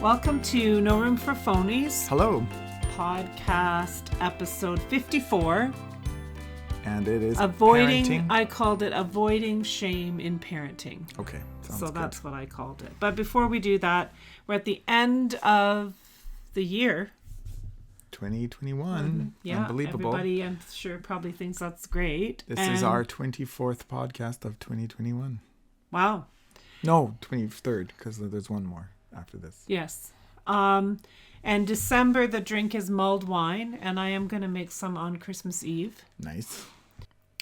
Welcome to No Room for Phonies. Hello. Podcast episode 54. And it is parenting. parenting. I called it Avoiding Shame in Parenting. Okay. So that's what I called it. But before we do that, we're at the end of the year. 2021. Yeah. Unbelievable. Everybody, I'm sure, probably thinks that's great. This is our 24th podcast of 2021. Wow. No, 23rd, because there's one more after this. Yes. And December, the drink is mulled wine, and I am going to make some on Christmas Eve. Nice.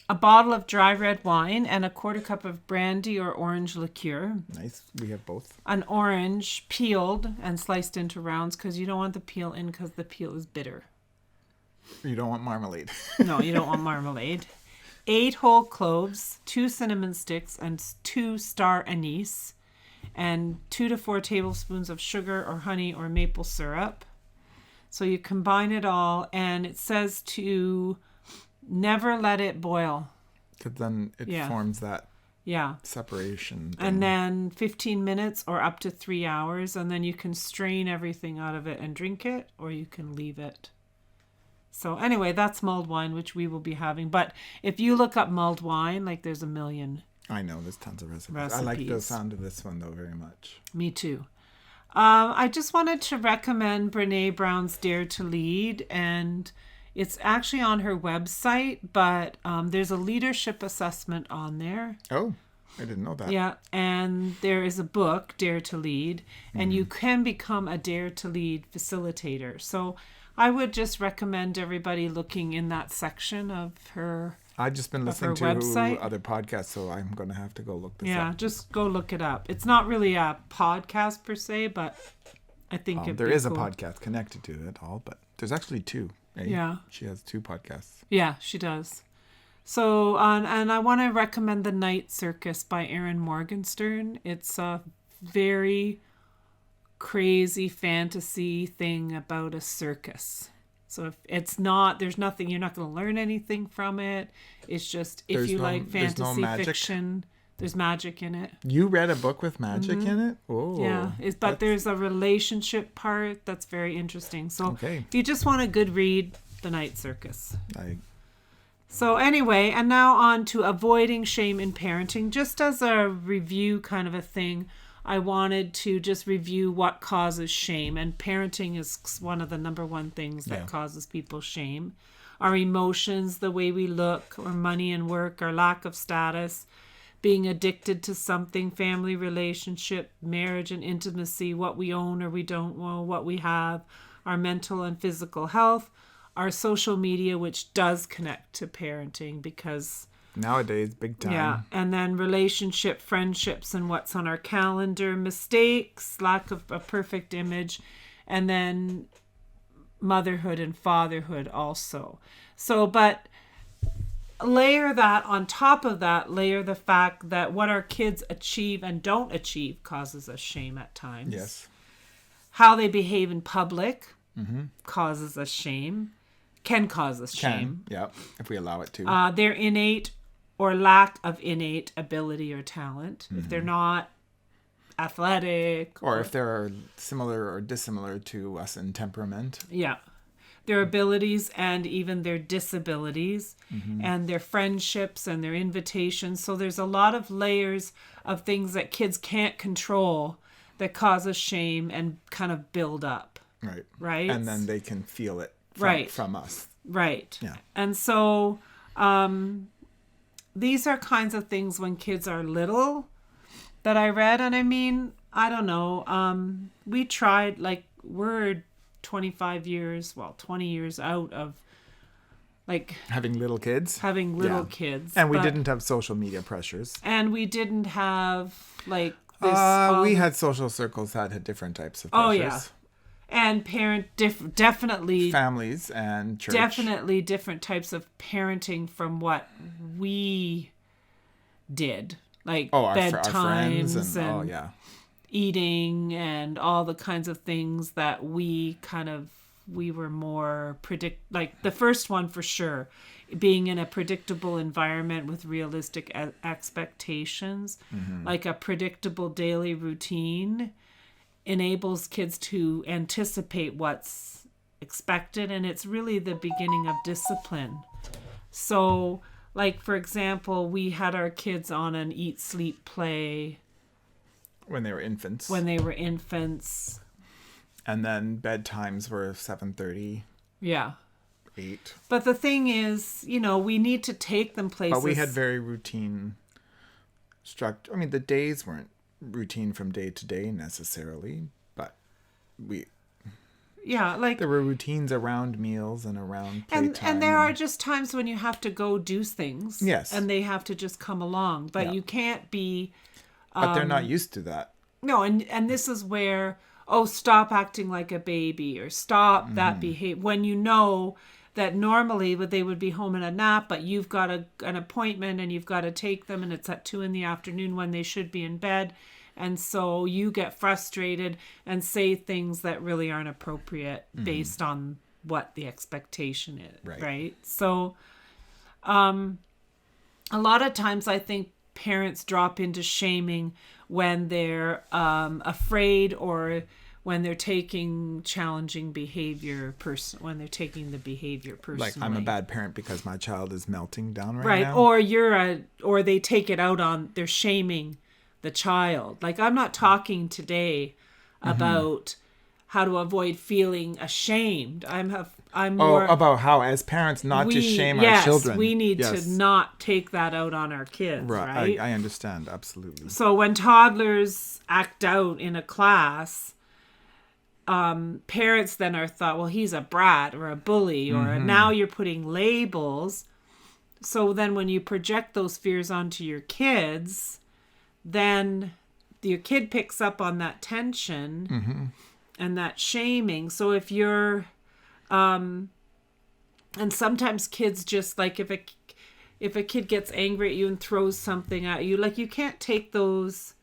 A bottle of dry red wine and a quarter cup of brandy or orange liqueur. Nice. We have both. An orange peeled and sliced into rounds because you don't want the peel in because the peel is bitter. You don't want marmalade. No, you don't want marmalade. 8 whole cloves, 2 cinnamon sticks, and 2 star anise, and 2 to 4 tablespoons of sugar or honey or maple syrup. So you combine it all, and it says to never let it boil. Because then it forms that separation thing. And then 15 minutes or up to 3 hours, and then you can strain everything out of it and drink it, or you can leave it. So anyway, that's mulled wine, which we will be having. But if you look up mulled wine, like there's a million. I know, there's tons of recipes. I like the sound of this one, though, very much. Me too. I just wanted to recommend Brene Brown's Dare to Lead, and it's actually on her website, but there's a leadership assessment on there. Oh, I didn't know that. Yeah, and there is a book, Dare to Lead, and you can become a Dare to Lead facilitator. So I would just recommend everybody looking in that section of her I've just been listening to website. Other podcasts, so I'm going to have to go look this up. Yeah, just go look it up. It's not really a podcast per se, but I think there is cool. A podcast connected to it all, but there's actually 2. Eh? Yeah. She has 2 podcasts. Yeah, she does. So, and I want to recommend The Night Circus by Erin Morgenstern. It's a very crazy fantasy thing about a circus. So if it's not, there's nothing, you're not going to learn anything from it. It's just, if you like fantasy fiction, there's magic in it. You read a book with magic in it? Oh. Yeah, but there's a relationship part that's very interesting. So if you just want a good read, The Night Circus. So anyway, and now on to avoiding shame in parenting. Just as a review kind of a thing, I wanted to just review what causes shame. And parenting is one of the number one things that causes people shame. Our emotions, the way we look, or money and work, our lack of status, being addicted to something, family relationship, marriage and intimacy, what we own or we don't own, what we have, our mental and physical health, our social media, which does connect to parenting because nowadays, big time. Yeah, and then relationship, friendships, and what's on our calendar, mistakes, lack of a perfect image, and then motherhood and fatherhood also. So, but layer that on top of that, layer the fact that what our kids achieve and don't achieve causes us shame at times. Yes. How they behave in public causes us shame, can cause us shame. Yeah, if we allow it to. Their innate or lack of innate ability or talent. If they're not athletic. Or if they're similar or dissimilar to us in temperament. Yeah. Their abilities and even their disabilities and their friendships and their invitations. So there's a lot of layers of things that kids can't control that cause us shame and kind of build up. Right. Right. And then they can feel it from us. Right. Yeah. And so these are kinds of things when kids are little that I read. And I mean, I don't know. We tried, like, we're 20 years out of, like, having little kids. Kids. And we didn't have social media pressures. And we didn't have, like, this. We had social circles that had different types of pressures. Oh, yeah. And definitely families and church. Definitely different types of parenting from what we did. Like bedtimes and eating and all the kinds of things that we were more like the first one for sure, being in a predictable environment with realistic expectations, like a predictable daily routine enables kids to anticipate what's expected, and it's really the beginning of discipline. So, like, for example, we had our kids on an eat, sleep, play. When they were infants. And then bedtimes were 7:30. Yeah. 8. But the thing is, we need to take them places. But we had very routine structure. I mean, the days weren't routine from day to day necessarily, but there were routines around meals and around playtime. And there are just times when you have to go do things. Yes. And they have to just come along. But you can't be... but they're not used to that. No, and this is where, stop acting like a baby, or stop that behavior. When you know that normally they would be home in a nap, but you've got an appointment and you've got to take them, and it's at 2 p.m. when they should be in bed. And so you get frustrated and say things that really aren't appropriate based on what the expectation is, right? So a lot of times I think parents drop into shaming when they're afraid, or when they're taking challenging behavior when they're taking the behavior personally. Like, I'm a bad parent because my child is melting down right now. Or they take it out on, they're shaming the child. Like, I'm not talking today about how to avoid feeling ashamed. I'm more about how, as parents, not to shame our children. We need to not take that out on our kids, right? I understand, absolutely. So when toddlers act out in a class, parents then are thought, well, he's a brat or a bully, or now you're putting labels. So then when you project those fears onto your kids, then your kid picks up on that tension and that shaming. So if you're, and sometimes kids just, like, if a kid gets angry at you and throws something at you, like, you can't take those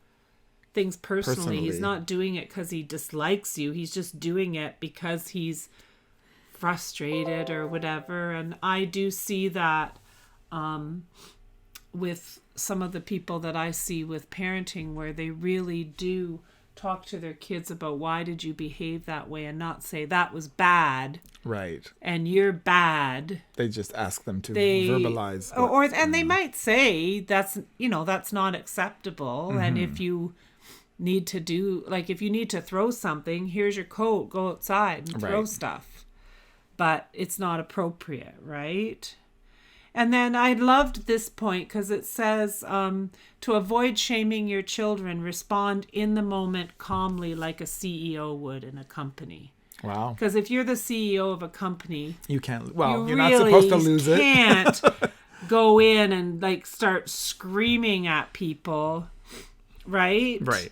things personally. He's not doing it because he dislikes you. He's just doing it because he's frustrated or whatever. And I do see that with some of the people that I see with parenting, where they really do talk to their kids about, why did you behave that way, and not say that was bad. Right. And you're bad. They just ask them to verbalize. And they might say that's not acceptable. And if you need to if you need to throw something, here's your coat, go outside and throw stuff. But it's not appropriate, right? And then I loved this point because it says, to avoid shaming your children, respond in the moment calmly like a CEO would in a company. Wow. Because if you're the CEO of a company, you can't, you're not supposed to lose it. You can't go in and, like, start screaming at people, right? Right.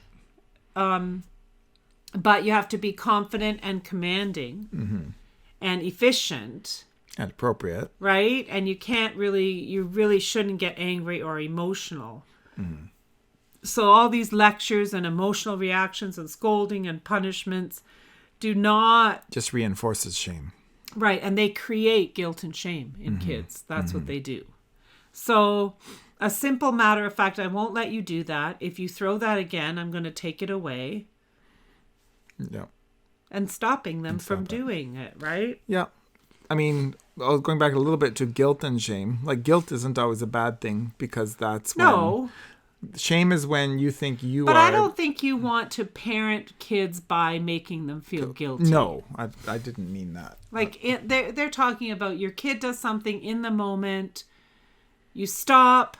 But you have to be confident and commanding and efficient. And appropriate. Right? And you really shouldn't get angry or emotional. So all these lectures and emotional reactions and scolding and punishments do not... just reinforces shame. Right. And they create guilt and shame in kids. That's what they do. So a simple matter of fact, I won't let you do that. If you throw that again, I'm going to take it away. Yeah. And stopping them from doing it, right? Yeah. I mean, going back a little bit to guilt and shame. Like, guilt isn't always a bad thing, because that's when... No. Shame is when you think you But I don't think you want to parent kids by making them feel guilty. No, I didn't mean that. Like, they're talking about your kid does something in the moment. You stop.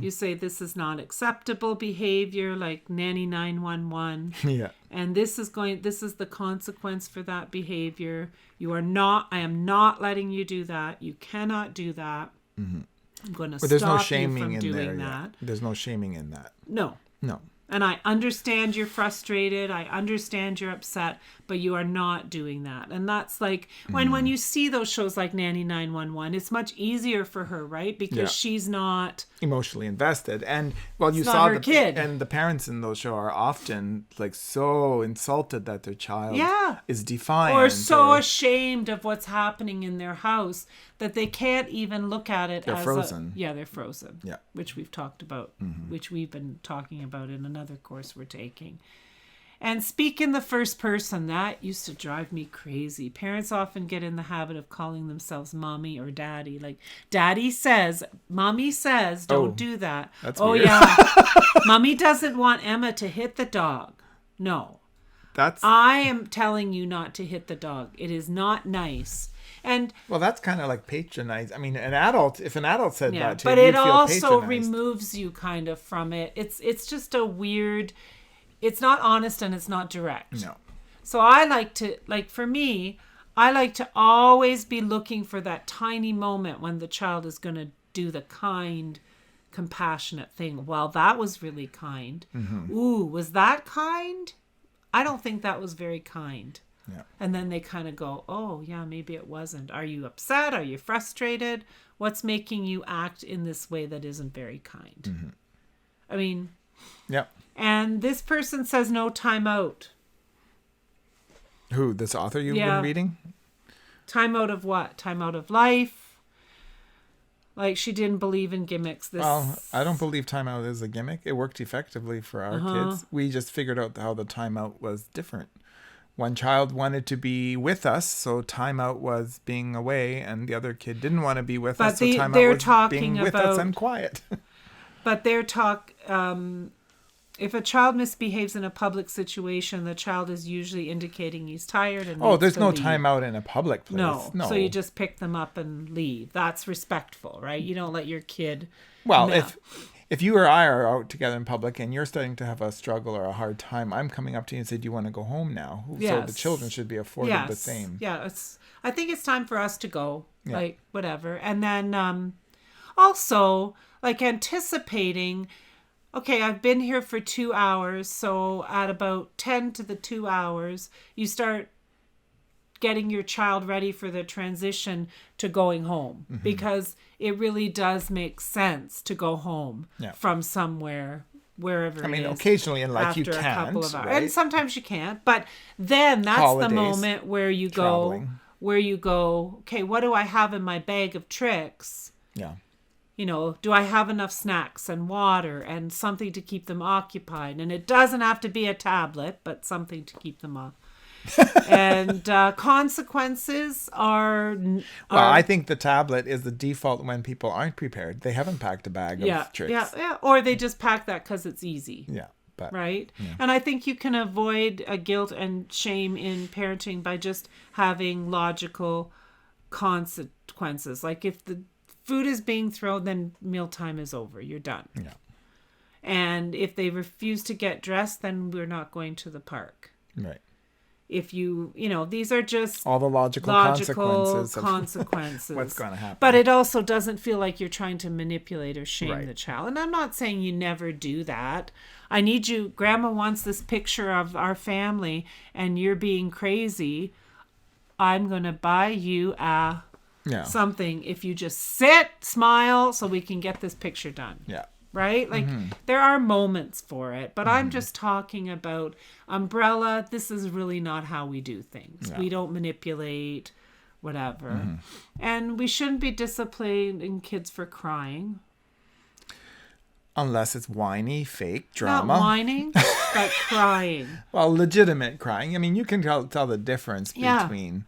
You say, this is not acceptable behavior, like Nanny 911. Yeah. And this is the consequence for that behavior. I am not letting you do that. You cannot do that. I'm going to stop you from doing that. There's no shaming in that. No. No. And I understand you're frustrated. I understand you're upset, but you are not doing that. And that's like when you see those shows like Nanny 911, it's much easier for her, right? Because she's not emotionally invested. And you saw the kid. And the parents in those shows are often like so insulted that their child is defiant. Or so ashamed of what's happening in their house that they can't even look at it they're frozen. They're frozen. Yeah. Which we've talked about, which we've been talking about in another course we're taking. And speak in the first person. That used to drive me crazy. Parents often get in the habit of calling themselves mommy or daddy. Like, daddy says, mommy says, don't do that. That's weird. Yeah. Mommy doesn't want Emma to hit the dog. No. I am telling you not to hit the dog. It is not nice. And well, that's kind of like patronized. I mean, if an adult said that to you, but it also removes you kind of from it. It's just a weird. It's not honest and it's not direct. No. So I like to, for me, I like to always be looking for that tiny moment when the child is going to do the kind, compassionate thing. Well, that was really kind. Mm-hmm. Ooh, was that kind? I don't think that was very kind. Yeah. And then they kind of go, oh, yeah, maybe it wasn't. Are you upset? Are you frustrated? What's making you act in this way that isn't very kind? Mm-hmm. I mean... Yep. And this person says no time out. Who? This author you've been reading? Time out of what? Time out of life. Like, she didn't believe in gimmicks. Well, I don't believe time out is a gimmick. It worked effectively for our kids. We just figured out how the time out was different. One child wanted to be with us, so time out was being away, and the other kid didn't want to be with us, so time out was being with us and quiet. But they're if a child misbehaves in a public situation, the child is usually indicating he's tired and there's no time out in a public place. No. So you just pick them up and leave. That's respectful, right? You don't let your kid... Well, if you or I are out together in public and you're starting to have a struggle or a hard time, I'm coming up to you and say, do you want to go home now? Yes. So the children should be afforded the same. Yeah, I think it's time for us to go, like, whatever. And then also, like, anticipating... Okay, I've been here for 2 hours, so at about 10 to the 2 hours, you start getting your child ready for the transition to going home. Mm-hmm. Because it really does make sense to go home from somewhere, wherever it is. I mean, occasionally in life you can't, a couple of hours. Right? And sometimes you can't, but then that's Holidays, the moment where you go, okay, what do I have in my bag of tricks? Yeah. You know, do I have enough snacks and water and something to keep them occupied? And it doesn't have to be a tablet, but something to keep them off. And consequences are... Well, I think the tablet is the default when people aren't prepared. They haven't packed a bag of tricks. Yeah. Or they just pack that because it's easy. Yeah. Right? Yeah. And I think you can avoid guilt and shame in parenting by just having logical consequences. Like if the food is being thrown, then mealtime is over. You're done. Yeah. And if they refuse to get dressed, then we're not going to the park. Right. If these are just all the logical consequences of what's going to happen. But it also doesn't feel like you're trying to manipulate or shame the child. And I'm not saying you never do that. Grandma wants this picture of our family and you're being crazy. I'm going to buy you something if you just sit, smile, so we can get this picture done. Yeah. Right? Like, there are moments for it, but I'm just talking about umbrella. This is really not how we do things. Yeah. We don't manipulate, whatever. Mm-hmm. And we shouldn't be disciplining kids for crying. Unless it's whiny, fake drama. Not whining, but crying. Well, legitimate crying. I mean, you can tell the difference between...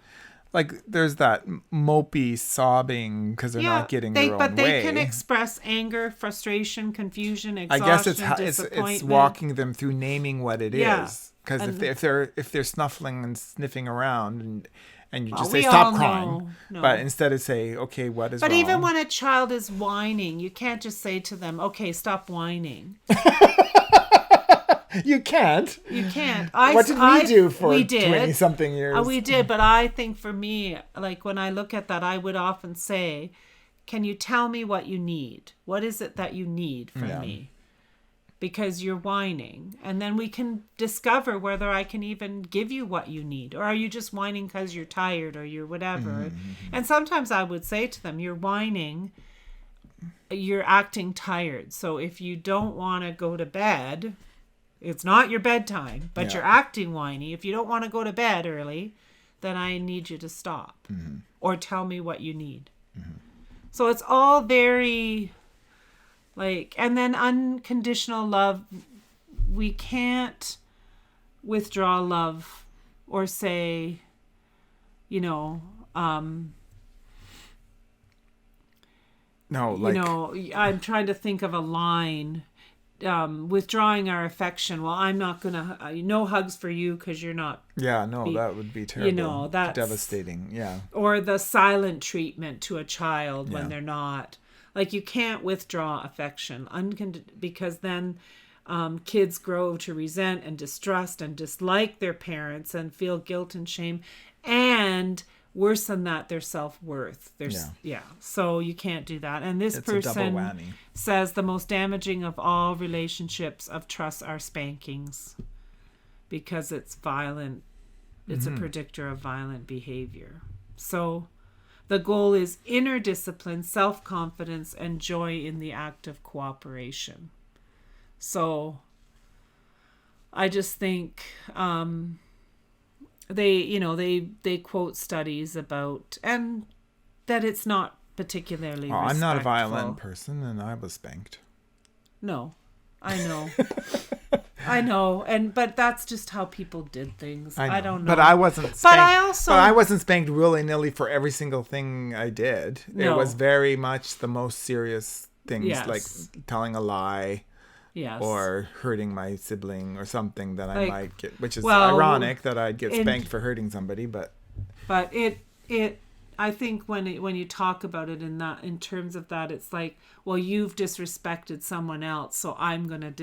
Like, there's that mopey sobbing because they're not getting their own way. But they can express anger, frustration, confusion, exhaustion, I guess it's walking them through naming what it is. Because if they're snuffling and sniffing around and you just say, stop crying. No. But instead of say, okay, what is wrong? But even when a child is whining, you can't just say to them, okay, stop whining. You can't. You can't. What did we do for 20-something years? We did, but I think for me, like when I look at that, I would often say, can you tell me what you need? What is it that you need from me? Because you're whining. And then we can discover whether I can even give you what you need. Or are you just whining because you're tired or you're whatever? Mm-hmm. And sometimes I would say to them, you're whining, you're acting tired. So if you don't want to go to bed... It's not your bedtime, but you're acting whiny. If you don't want to go to bed early, then I need you to stop or tell me what you need. Mm-hmm. So it's all very and then unconditional love. We can't withdraw love or say, no, like, I'm trying to think of a line. Withdrawing our affection. Well, I'm not gonna no hugs for you because you're not. Yeah, no, that would be terrible. That's devastating. Yeah. Or the silent treatment to a child when they're not. Like, you can't withdraw affection because then kids grow to resent and distrust and dislike their parents and feel guilt and shame, and worse than that, their self-worth. So you can't do that. And this person says the most damaging of all relationships of trust are spankings, because it's violent. It's a predictor of violent behavior. So the goal is inner discipline, self-confidence, and joy in the act of cooperation. So I just think they quote studies about, and that it's not particularly respectful. I'm not a violent person, and I was spanked. No, I know. I know, but that's just how people did things. I don't know. But I wasn't spanked. But I wasn't spanked willy-nilly for every single thing I did. No. It was very much the most serious things, like telling a lie. Yes. Or hurting my sibling or something that I might get, which is ironic that I'd get spanked for hurting somebody, but it I think when you talk about it in terms of that, it's like, well, you've disrespected someone else, so I'm gonna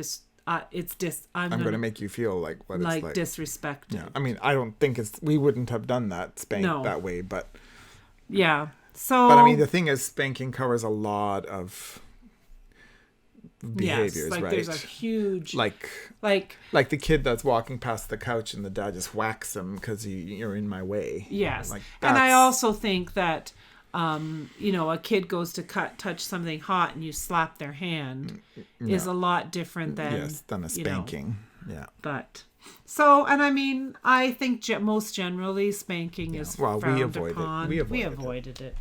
I'm gonna make you feel like what it's like disrespected. Yeah, I mean, I don't think we wouldn't have done that that way, but yeah. So, but I mean, the thing is, spanking covers a lot of behaviors, right? There's a huge like the kid that's walking past the couch and the dad just whacks him because you're in my way. Yes, and I also think that a kid goes to touch something hot and you slap their hand is a lot different than a spanking. Yeah, but so, and I mean, I think most generally spanking is frowned upon. We avoided it.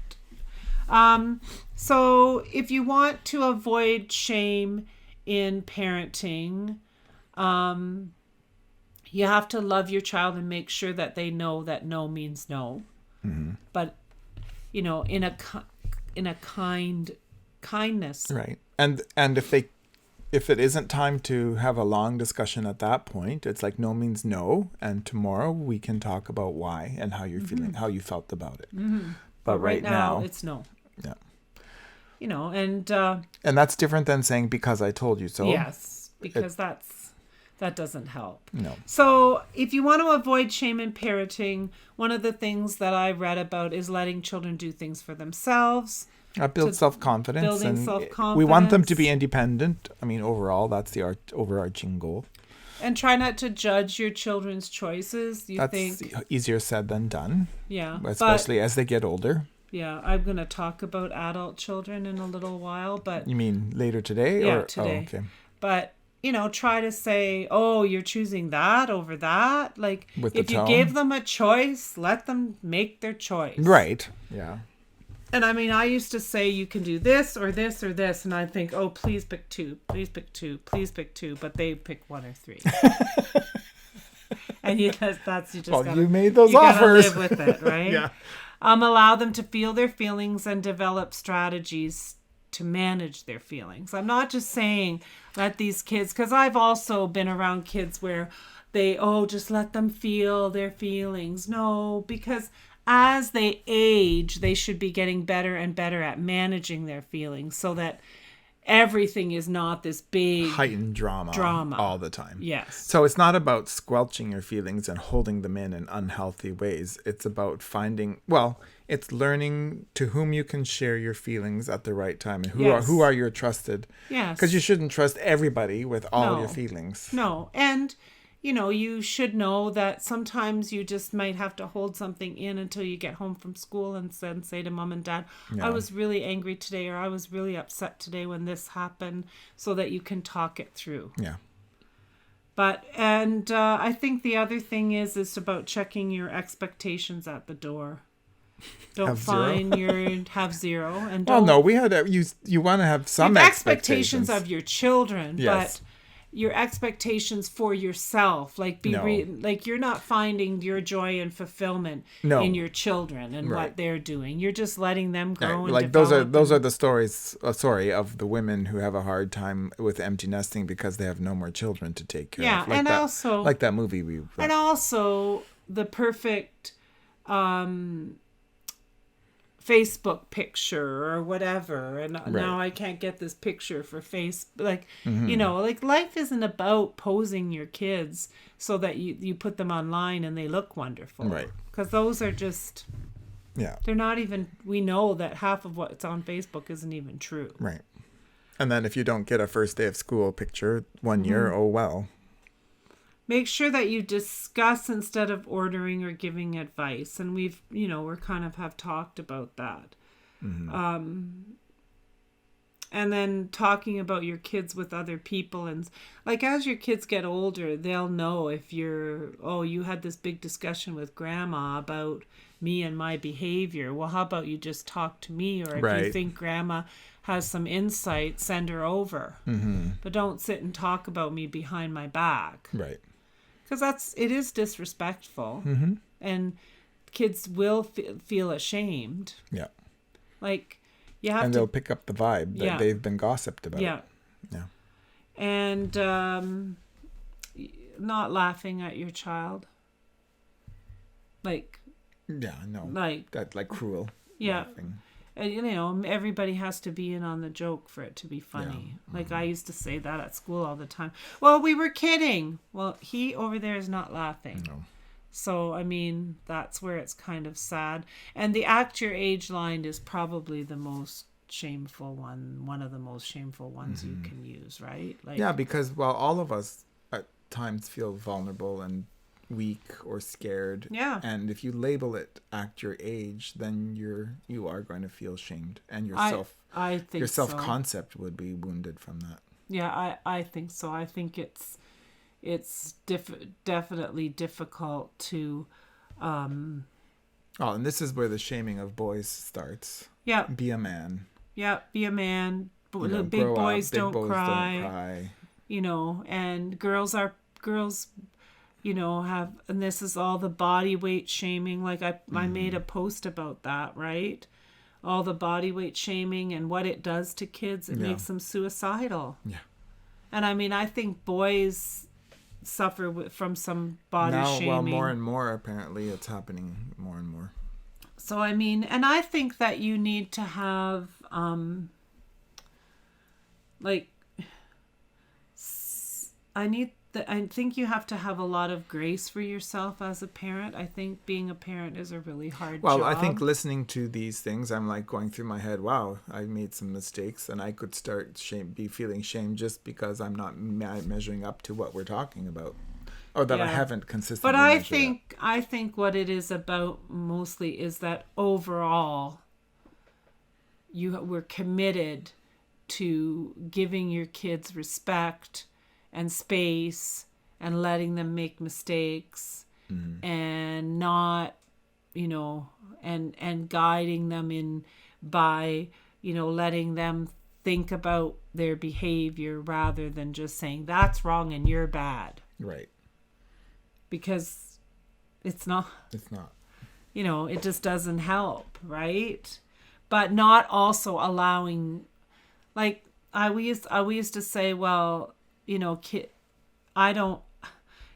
So if you want to avoid shame in parenting, you have to love your child and make sure that they know that no means no. Mm-hmm. But, in a kindness. Right. And if it isn't time to have a long discussion at that point, it's like no means no. And tomorrow we can talk about why and how you're feeling, how you felt about it. Mm-hmm. But right now it's no. Yeah. And that's different than saying because I told you so. Yes, because that doesn't help. No. So if you want to avoid shame in parenting, one of the things that I read about is letting children do things for themselves. That builds self-confidence. Building self-confidence. We want them to be independent. I mean, overall, that's the overarching goal. And try not to judge your children's choices. That's easier said than done. Yeah. Especially as they get older. Yeah, I'm going to talk about adult children in a little while, but... You mean later today? Yeah, today. Oh, okay. But, try to say, oh, you're choosing that over that. Like, if you give them a choice, let them make their choice. Right, yeah. And I mean, I used to say you can do this or this or this, and I think, oh, please pick two, please pick two, please pick two, but they pick one or three. And you made those offers. You gotta live with it, right? Yeah. Allow them to feel their feelings and develop strategies to manage their feelings. I'm not just saying let these kids, because I've also been around kids where they, just let them feel their feelings. No, because as they age, they should be getting better and better at managing their feelings so that everything is not this big heightened drama all the time. Yes. So it's not about squelching your feelings and holding them in unhealthy ways. It's about it's learning to whom you can share your feelings at the right time and who are your trusted. Yes. Because you shouldn't trust everybody with all your feelings. No. And you should know that sometimes you just might have to hold something in until you get home from school and then say to mom and dad, I was really angry today, or I was really upset today when this happened, so that you can talk it through. Yeah. But, and I think the other thing is about checking your expectations at the door. Don't have zero. And don't, we had you want to have some expectations of your children, yes. your expectations for yourself, like like you're not finding your joy and fulfillment in your children and what they're doing. You're just letting them grow and like develop. Those are the stories of the women who have a hard time with empty nesting because they have no more children to take care of. And also like that movie and also the perfect Facebook picture or whatever, and now I can't get this picture for like like life isn't about posing your kids so that you put them online and they look wonderful, right? Because those are just they're not even, we know that half of what's on Facebook isn't even true, right? And then if you don't get a first day of school picture 1 year, oh well. Make sure that you discuss instead of ordering or giving advice. And we've, we're kind of have talked about that. And then talking about your kids with other people. And like, as your kids get older, they'll know if you had this big discussion with grandma about me and my behavior. Well, how about you just talk to me? Or if you think grandma has some insight, send her over. But don't sit and talk about me behind my back. Right. Because it is disrespectful, and kids will feel ashamed. Yeah, like you have and they'll pick up the vibe that they've been gossiped about. Yeah, and not laughing at your child. Like cruel. Yeah. Laughing. And, everybody has to be in on the joke for it to be funny. Yeah. Like, I used to say that at school all the time. Well, we were kidding. Well, he over there is not laughing. No. So, I mean, that's where it's kind of sad. And the act your age line is probably the most shameful one of the most shameful ones you can use, right? Like, because, all of us at times feel vulnerable and weak or scared, and if you label it act your age, then you are going to feel shamed, and your self-concept would be wounded from that. I think so. I think it's definitely difficult to and this is where the shaming of boys starts. Be a man. Be a man. Big boys don't cry. And girls have, and this is all the body weight shaming. Like I made a post about that, right? All the body weight shaming and what it does to kids. It makes them suicidal. Yeah. And I mean, I think boys suffer from some body shaming. Well, more and more, apparently it's happening more and more. So, I mean, and I think that you need to have, I think you have to have a lot of grace for yourself as a parent. I think being a parent is a really hard job. Well, I think listening to these things, I'm like going through my head, wow, I made some mistakes, and I could start be feeling shame just because I'm not measuring up to what we're talking about. Or that I haven't consistently measured up. I think what it is about mostly is that overall we're committed to giving your kids respect and space and letting them make mistakes and not, and guiding them in by, letting them think about their behavior rather than just saying that's wrong and you're bad. Right. Because it's not. It just doesn't help, right? But not also allowing, like we used to say, well, I don't,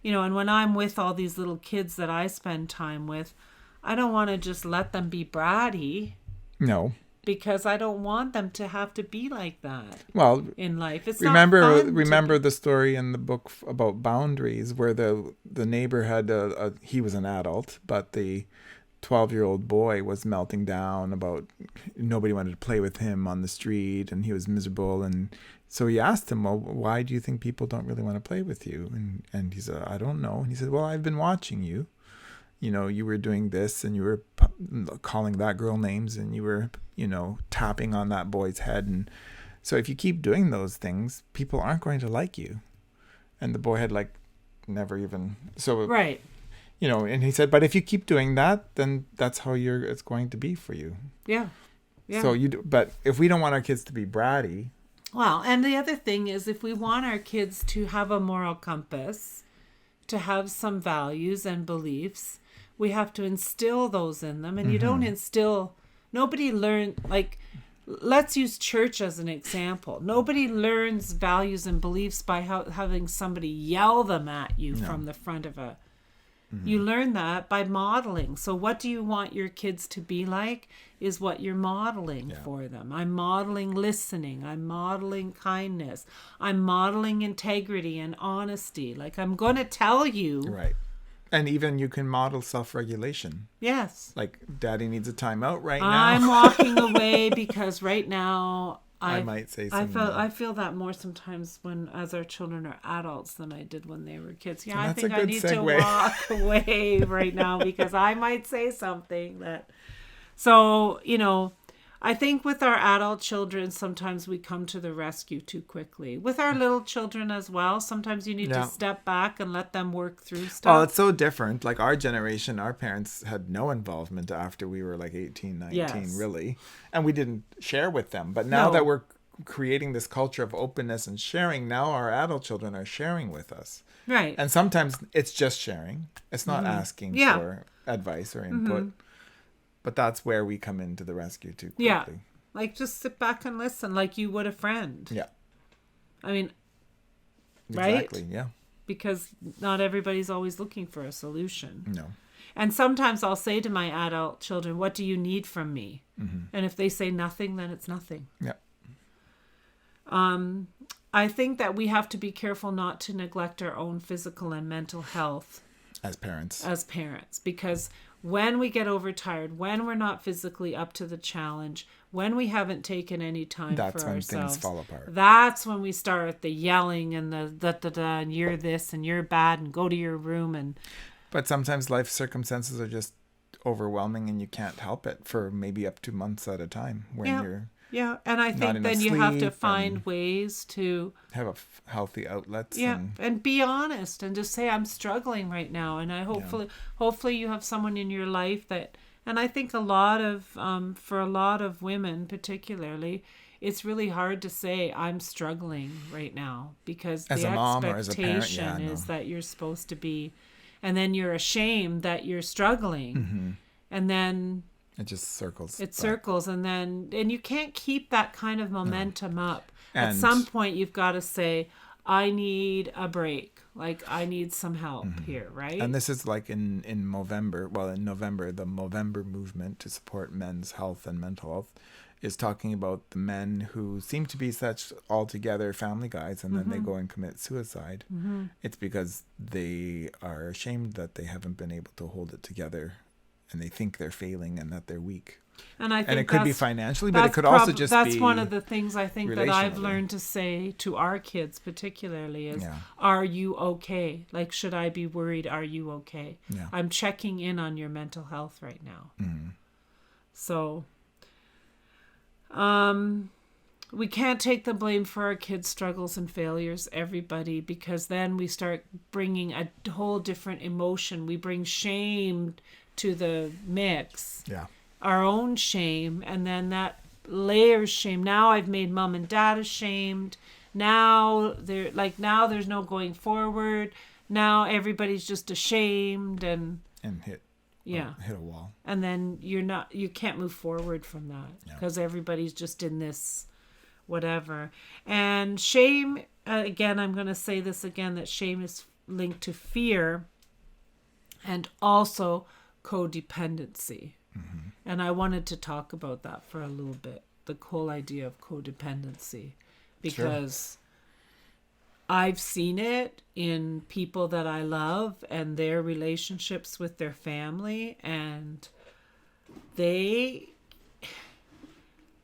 and when I'm with all these little kids that I spend time with, I don't want to just let them be bratty. No. Because I don't want them to have to be like that. Well, in life, it's remember the story in the book about boundaries, where the neighbor had he was an adult, but the 12-year-old boy was melting down about nobody wanted to play with him on the street, and he was miserable. And so he asked him, well, why do you think people don't really want to play with you? And he said, I don't know. And he said, well, I've been watching you. You were doing this, and you were calling that girl names, and you were, tapping on that boy's head. And so if you keep doing those things, people aren't going to like you. And the boy had never even, so right. And he said, but if you keep doing that, then that's how it's going to be for you. Yeah. Yeah. So but if we don't want our kids to be bratty, Well, and the other thing is, if we want our kids to have a moral compass, to have some values and beliefs, we have to instill those in them. And you don't instill, nobody learn, like, let's use church as an example. Nobody learns values and beliefs by having somebody yell them at you from the front of a... You learn that by modeling. So what do you want your kids to be like is what you're modeling for them. I'm modeling listening. I'm modeling kindness. I'm modeling integrity and honesty. Like, I'm going to tell you. Right. And even you can model self-regulation. Yes. Like, Daddy needs a timeout right now. I'm walking away because right now I might say something. I feel that more sometimes as our children are adults than I did when they were kids. Yeah, so I think I need to walk away right now because I might say something that... So, I think with our adult children, sometimes we come to the rescue too quickly. With our little children as well, sometimes you need to step back and let them work through stuff. Oh, it's so different. Like, our generation, our parents had no involvement after we were like 18, 19, really. And we didn't share with them. But now that we're creating this culture of openness and sharing, now our adult children are sharing with us. Right. And sometimes it's just sharing. It's not asking for advice or input. But that's where we come into the rescue too quickly. Yeah. Like, just sit back and listen like you would a friend. Yeah. I mean, right? Exactly, yeah. Because not everybody's always looking for a solution. No. And sometimes I'll say to my adult children, what do you need from me? And if they say nothing, then it's nothing. Yeah. I think that we have to be careful not to neglect our own physical and mental health. As parents. Because when we get overtired, when we're not physically up to the challenge, when we haven't taken any time for ourselves, that's when things fall apart. That's when we start the yelling and the da-da-da and you're this and you're bad and go to your room. But sometimes life circumstances are just overwhelming and you can't help it for maybe up to months at a time when you're... Yeah, and I think then you have to find ways to have a healthy outlets. Yeah, and be honest and just say, I'm struggling right now. And I hopefully you have someone in your life that, and I think for a lot of women particularly, it's really hard to say I'm struggling right now because as the a mom or expectation as a parent, is that you're supposed to be, and then you're ashamed that you're struggling, and then. It just circles. Circles, and you can't keep that kind of momentum up. At some point, you've got to say, I need a break. Like, I need some help here, right? And this is like in November, the Movember movement to support men's health and mental health is talking about the men who seem to be such altogether family guys and then they go and commit suicide. It's because they are ashamed that they haven't been able to hold it together. And they think they're failing and that they're weak. And I think it could be financially, but it could also just be... That's one of the things I think that I've learned to say to our kids particularly is, are you okay? Like, should I be worried? Are you okay? Yeah. I'm checking in on your mental health right now. So, we can't take the blame for our kids' struggles and failures, everybody, because then we start bringing a whole different emotion. We bring shame to the mix, our own shame, and then that layers shame. Now I've made mom and dad ashamed. Now there's no going forward. Now everybody's just ashamed and hit a wall. And then you can't move forward from that because everybody's just in this whatever. And shame, again, I'm going to say this again, that shame is linked to fear and also codependency. And I wanted to talk about that for a little bit, the whole idea of codependency, because I've seen it in people that I love and their relationships with their family, and they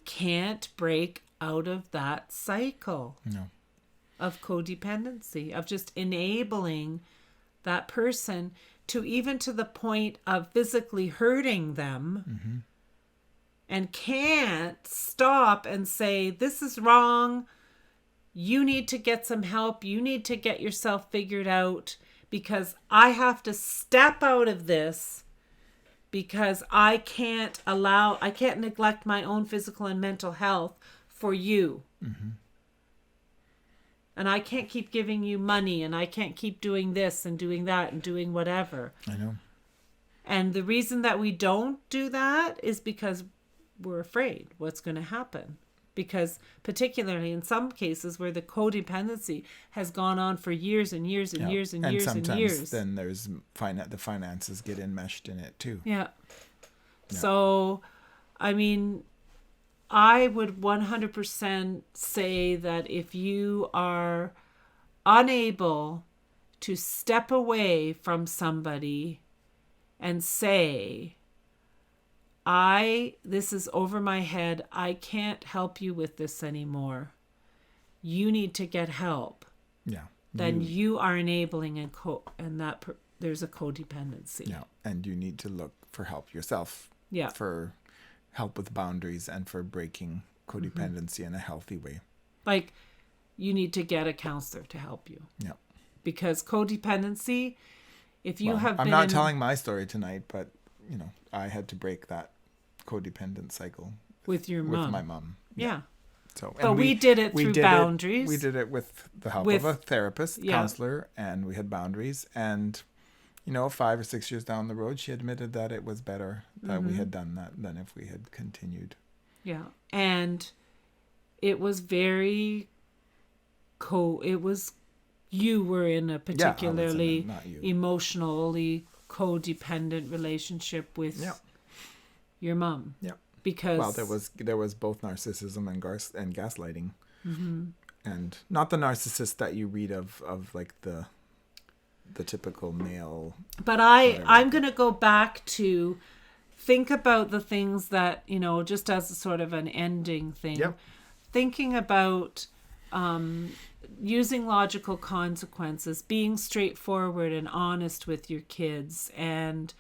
can't break out of that cycle of codependency, of just enabling that person to even to the point of physically hurting them and can't stop and say, this is wrong. You need to get some help. You need to get yourself figured out because I have to step out of this because I can't neglect my own physical and mental health for you. And I can't keep giving you money, and I can't keep doing this and doing that and doing whatever. I know. And the reason that we don't do that is because we're afraid what's going to happen. Because particularly in some cases where the codependency has gone on for years and years and years and years and years. And sometimes then there's the finances get enmeshed in it too. Yeah. So, I mean, I would 100% say that if you are unable to step away from somebody and say, this is over my head, I can't help you with this anymore, you need to get help. Yeah. Then you are enabling and there's a codependency. Yeah. And you need to look for help yourself. Yeah. For help with boundaries and for breaking codependency in a healthy way. Like, you need to get a counselor to help you. Yeah. Because codependency, if you have been... I'm not telling my story tonight, but, I had to break that codependent cycle. With your mom. With my mom. Yeah. So, but we did it through boundaries. We did it with the help of a therapist, counselor, and we had boundaries. And, 5 or 6 years down the road, she admitted that it was better that we had done that than if we had continued. Yeah. And it was very you were in a particularly emotionally codependent relationship with your mom. Yeah. Because there was both narcissism and gaslighting. Mm-hmm. And not the narcissist that you read of like the typical male. But I'm going to go back to think about the things that, just as a sort of an ending thing. Yep. Thinking about using logical consequences, being straightforward and honest with your kids, and,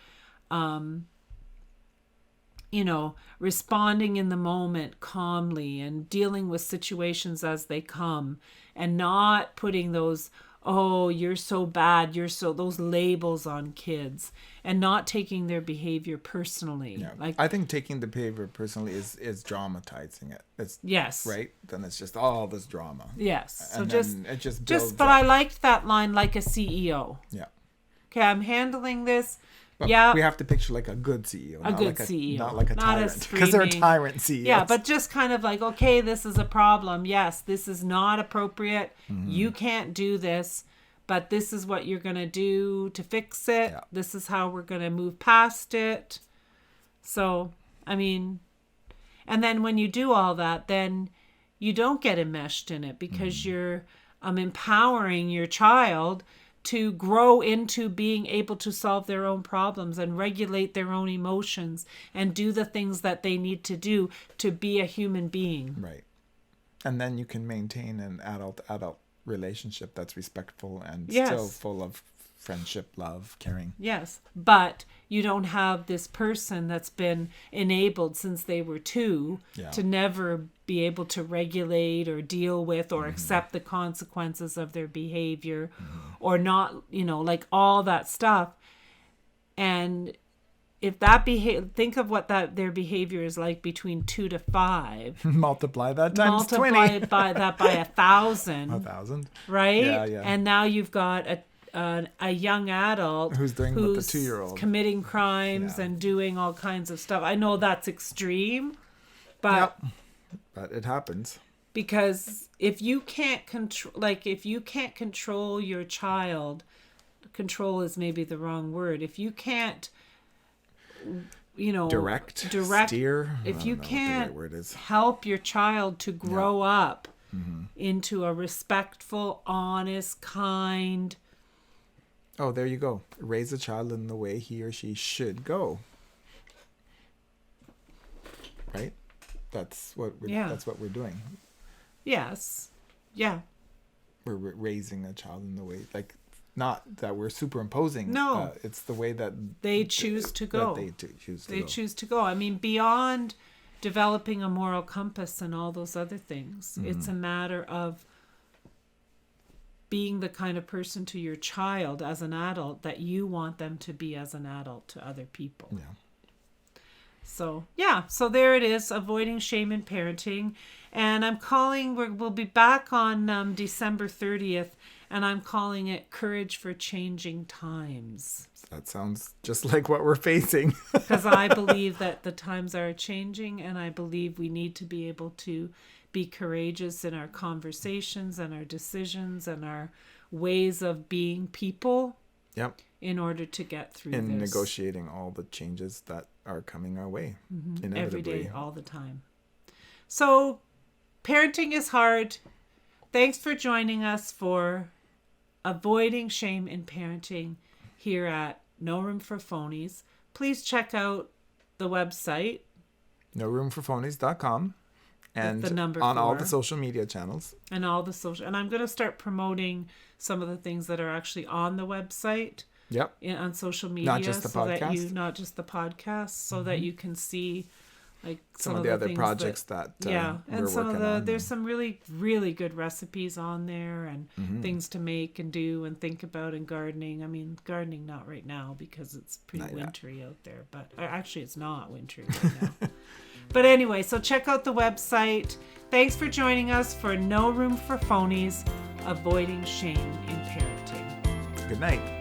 responding in the moment calmly and dealing with situations as they come, and not putting those, oh, you're so bad, those labels on kids, and not taking their behavior personally. Yeah. Like, I think taking the behavior personally is dramatizing it. It's yes. Right? Then it's just all this drama. Yes. So and it just builds but up. I liked that line, like a CEO. Yeah. Okay, I'm handling this. But yeah. We have to picture like a good CEO. CEO. Not like a tyrant. Because they're tyrant CEOs. Yeah, but just kind of like, okay, this is a problem. Yes, this is not appropriate. Mm-hmm. You can't do this, but this is what you're going to do to fix it. Yeah. This is how we're going to move past it. So, I mean, and then when you do all that, then you don't get enmeshed in it because you're empowering your child to grow into being able to solve their own problems and regulate their own emotions and do the things that they need to do to be a human being. Right. And then you can maintain an adult relationship that's respectful and still full of friendship, love, caring. Yes. But you don't have this person that's been enabled since they were 2 to never be able to regulate or deal with or accept the consequences of their behavior or not, like all that stuff. And if that think of what their behavior is like between 2 to 5. Multiply that times 20. Multiply by 1,000. 1,000. Right? Yeah. And now you've got a young adult who's doing with the 2-year-old, committing crimes and doing all kinds of stuff. I know that's extreme, but but it happens. Because if you can't control your child, control is maybe the wrong word. If you can't, direct, steer. If you can't help your child to grow up into a respectful, honest, kind. Oh, there you go. Raise a child in the way he or she should go. Right? That's what we're doing. Yes. Yeah. We're raising a child in the way, like, not that we're superimposing. No. It's the way that they choose to go. They choose to go. I mean, beyond developing a moral compass and all those other things, it's a matter of being the kind of person to your child as an adult that you want them to be as an adult to other people. Yeah. So, yeah. So there it is, Avoiding Shame in Parenting. And we'll be back on December 30th. And I'm calling it Courage for Changing Times. That sounds just like what we're facing. Because I believe that the times are changing, and I believe we need to be able to be courageous in our conversations and our decisions and our ways of being people. Yep. In order to get through this. In negotiating all the changes that are coming our way. Inevitably. Every day, all the time. So, parenting is hard. Thanks for joining us for Avoiding Shame in Parenting here at No Room for Phonies. Please check out the website. NoRoomForPhonies.com. And the number on 4. all the social media channels. And I'm going to start promoting some of the things that are actually on the website. Yep. On social media. Not just the podcast. Not just the podcast, so that you can see like some of the other projects that and some of the there's some really, really good recipes on there and things to make and do and think about, and gardening. I mean, gardening not right now because it's pretty wintry out there, but actually it's not wintry right now. But anyway, so check out the website. Thanks for joining us for No Room for Phonies, Avoiding Shame in Parenting. Good night.